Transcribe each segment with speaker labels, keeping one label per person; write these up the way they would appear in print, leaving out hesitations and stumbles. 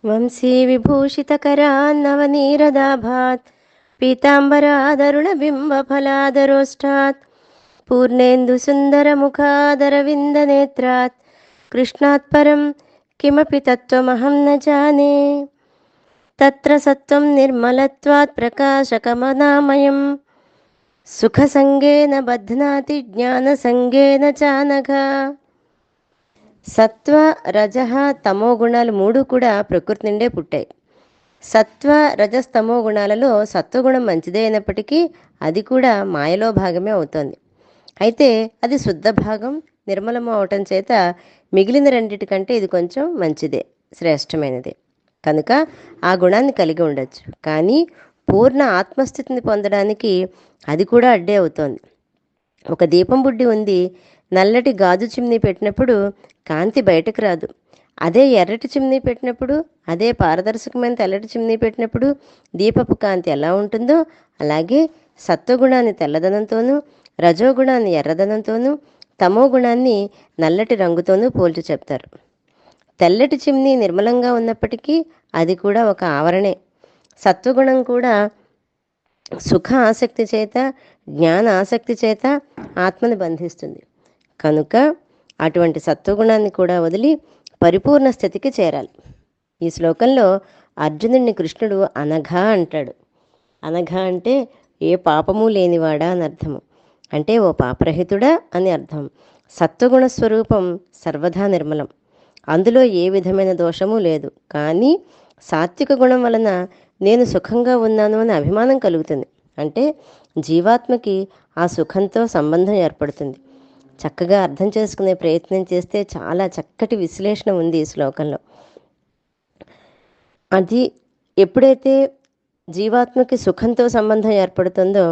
Speaker 1: వంశీ విభూషితకరాన్నవనీరదాభాత్ పీతాంబరాదరుణబింబఫలాదరోష్టాత్ పూర్ణేन्दुसुन्दरमुखादरविन्दनेत्रात् कृष्णात् परं किमपि तत्त्वमहं न जाने। तत्र सत्त्वं निर्मलत्वात् प्रकाशकमनामयं सुखसङ्गेन बध्नाति ज्ञानसङ्गेन चानघ। సత్వ రజః తమో గుణాలు మూడు కూడా ప్రకృతి నుండే పుట్టాయి. సత్వ రజస్తమో గుణాలలో సత్వగుణం మంచిదే అయినప్పటికీ అది కూడా మాయలో భాగమే అవుతోంది. అయితే అది శుద్ధ భాగం నిర్మలము అవటం చేత మిగిలిన రెండిటికంటే ఇది కొంచెం మంచిదే, శ్రేష్టమైనదే. కనుక ఆ గుణాన్ని కలిగి ఉండొచ్చు. కానీ పూర్ణ ఆత్మస్థితిని పొందడానికి అది కూడా అడ్డే అవుతోంది. ఒక దీపం బుడ్డి ఉంది, నల్లటి గాజు చిమ్నీ పెట్టినప్పుడు కాంతి బయటకు రాదు. అదే ఎర్రటి చిమ్నీ పెట్టినప్పుడు, అదే పారదర్శకమైన తెల్లటి చిమ్నీ పెట్టినప్పుడు దీపపు కాంతి ఎలా ఉంటుందో అలాగే సత్వగుణాన్ని తెల్లదనంతోనూ, రజోగుణాన్ని ఎర్రదనంతోనూ, తమో గుణాన్ని నల్లటి రంగుతోనూ పోల్చి చెప్తారు. తెల్లటి చిమ్నీ నిర్మలంగా ఉన్నప్పటికీ అది కూడా ఒక ఆవరణే. సత్వగుణం కూడా సుఖ ఆసక్తి చేత, జ్ఞాన ఆసక్తి చేత ఆత్మను బంధిస్తుంది. కనుక అటువంటి సత్వగుణాన్ని కూడా వదిలి పరిపూర్ణ స్థితికి చేరాలి. ఈ శ్లోకంలో అర్జునుడిని కృష్ణుడు అనఘ అంటాడు. అనఘ అంటే ఏ పాపము లేనివాడా అని అర్థము. అంటే ఓ పాపరహితుడా అని అర్థం. సత్వగుణ స్వరూపం సర్వదా నిర్మలం, అందులో ఏ విధమైన దోషము లేదు. కానీ సాత్విక గుణం వలన నేను సుఖంగా ఉన్నాను అని అభిమానం కలుగుతుంది. అంటే జీవాత్మకి ఆ సుఖంతో సంబంధం ఏర్పడుతుంది. చక్కగా అర్థం చేసుకునే ప్రయత్నం చేస్తే చాలా చక్కటి విశ్లేషణ ఉంది ఈ శ్లోకంలో. అది ఎప్పుడైతే జీవాత్మకి సుఖంతో సంబంధం ఏర్పడుతుందో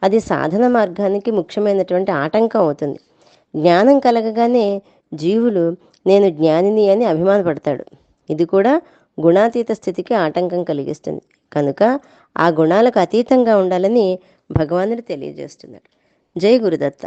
Speaker 1: అది సాధన మార్గానికి ముఖ్యమైనటువంటి ఆటంకం అవుతుంది. జ్ఞానం కలగగానే జీవులు నేను జ్ఞానిని అని అభిమానపడతాడు. ఇది కూడా గుణాతీత స్థితికి ఆటంకం కలిగిస్తుంది. కనుక ఆ గుణాలకు అతీతంగా ఉండాలని భగవానుడు తెలియజేస్తున్నాడు. జై గురుదత్త.